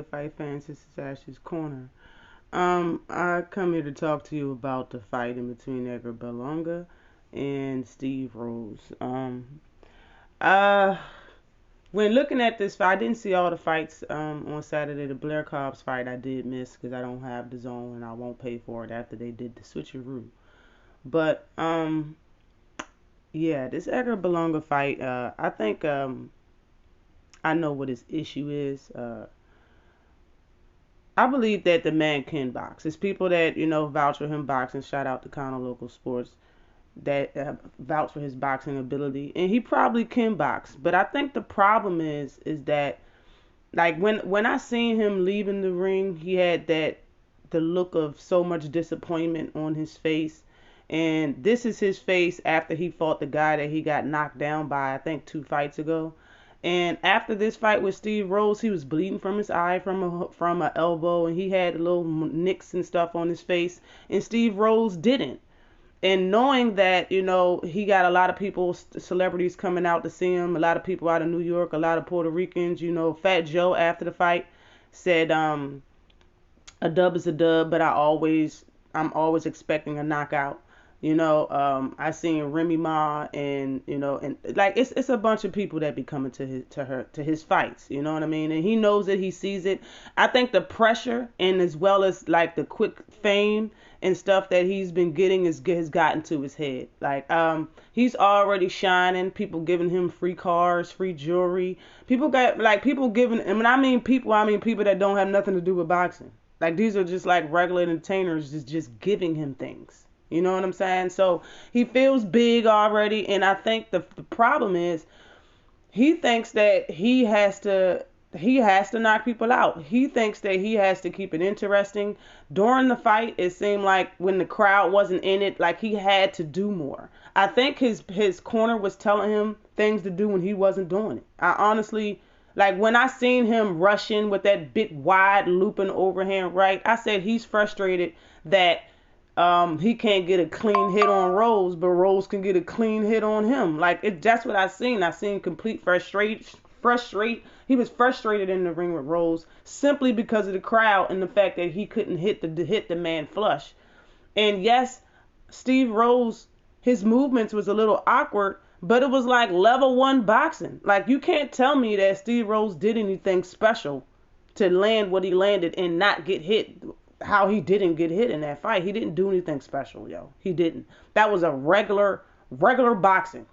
Fight fans, this is Ash's Corner. I come here to talk to you about the fight in between Edgar Berlanga and Steve Rose. Uh, when looking at this fight, I didn't see all the fights on Saturday. The Blair Cobbs fight I did miss because I don't have the zone and I won't pay for it after they did the switcheroo. But yeah, this Edgar Berlanga fight, I think I know what his issue is. I believe that the man can box. It's people that vouch for him boxing. Shout out to Counter Local Sports that vouch for his boxing ability, and he probably can box. But I think the problem is that like when I seen him leaving the ring, he had the look of so much disappointment on his face. And this is his face after he fought the guy that he got knocked down by, I think 2 fights ago. And after this fight with Steve Rose, he was bleeding from his eye from a elbow, and he had little nicks and stuff on his face. And Steve Rose didn't. And knowing that, he got a lot of people, celebrities coming out to see him, a lot of people out of New York, a lot of Puerto Ricans, Fat Joe after the fight said, a dub is a dub, but I'm always expecting a knockout. I seen Remy Ma and and like it's a bunch of people that be coming to his fights. You know what I mean? And he knows it. He sees it. I think the pressure and as well as like the quick fame and stuff that he's been getting has gotten to his head. Like he's already shining. People giving him free cars, free jewelry. People giving. And when I mean people, I mean people that don't have nothing to do with boxing. Like these are just like regular entertainers just giving him things. You know what I'm saying? So he feels big already, and I think the problem is he thinks that he has to knock people out. He thinks that he has to keep it interesting. During the fight, it seemed like when the crowd wasn't in it, like he had to do more. I think his corner was telling him things to do when he wasn't doing it. I honestly like when I seen him rushing with that big wide looping overhand right, I said he's frustrated that he can't get a clean hit on Rose, but Rose can get a clean hit on him. Like that's what I seen. I seen complete He was frustrated in the ring with Rose simply because of the crowd and the fact that he couldn't hit the man flush. And yes, Steve Rose, his movements was a little awkward, but it was like level one boxing. Like you can't tell me that Steve Rose did anything special to land what he landed and not get hit how he didn't get hit in that fight. He didn't do anything special, yo. He didn't. That was a regular boxing,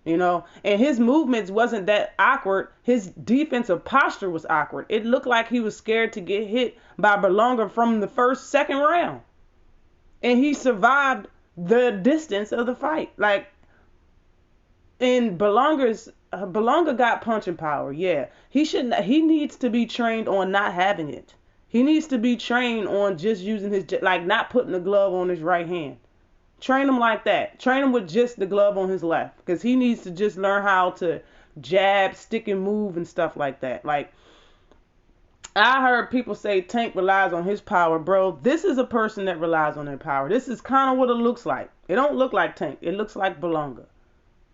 And his movements wasn't that awkward. His defensive posture was awkward. It looked like he was scared to get hit by Berlanga from the second round. And he survived the distance of the fight. Like, and Berlanga got punching power. Yeah. He needs to be trained on not having it. He needs to be trained on just using like not putting the glove on his right hand. Train him like that. Train him with just the glove on his left. Because he needs to just learn how to jab, stick and move and stuff like that. Like, I heard people say Tank relies on his power. Bro, this is a person that relies on their power. This is kind of what it looks like. It don't look like Tank. It looks like Berlanga.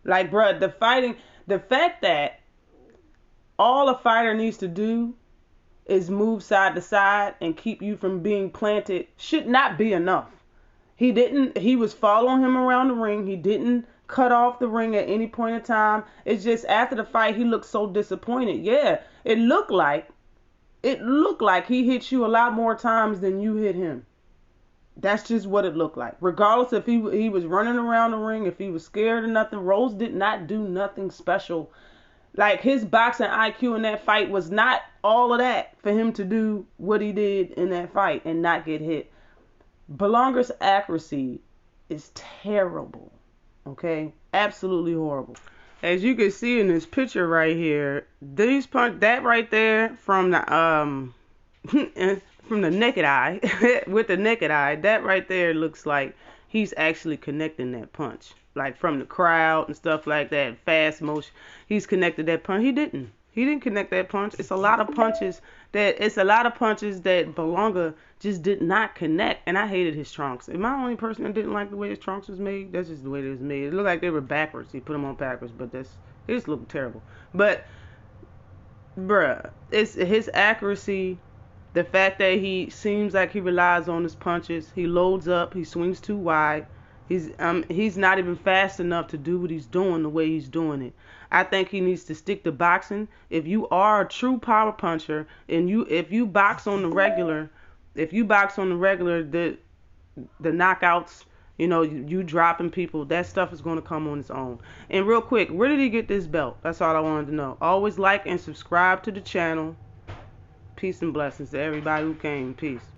Like, bro, the fact that all a fighter needs to do is move side to side and keep you from being planted should not be enough. He was following him around the ring. He didn't cut off the ring at any point in time. It's just after the fight he looked so disappointed. Yeah, it looked like he hit you a lot more times than you hit him. That's just what it looked like. Regardless if he was running around the ring, if he was scared or nothing, Rose did not do nothing special. Like his boxing IQ in that fight was not all of that for him to do what he did in that fight and not get hit. Berlanga's accuracy is terrible. Okay? Absolutely horrible. As you can see in this picture right here, that right there from the from the naked eye, with the naked eye, that right there looks like he's actually connecting that punch. Like from the crowd and stuff like that, fast motion, he's connected that punch. He didn't. He didn't connect that punch. It's a lot of punches that Berlanga just did not connect, and I hated his trunks. Am I the only person that didn't like the way his trunks was made? That's just the way it was made. It looked like they were backwards. He put them on backwards, but they just looked terrible. But bruh, it's his accuracy. The fact that he seems like he relies on his punches. He loads up. He swings too wide. He's not even fast enough to do what he's doing the way he's doing it. I think he needs to stick to boxing. If you are a true power puncher and if you box on the regular, the knockouts, you dropping people, that stuff is going to come on its own. And real quick, where did he get this belt? That's all I wanted to know. Always like and subscribe to the channel. Peace and blessings to everybody who came. Peace.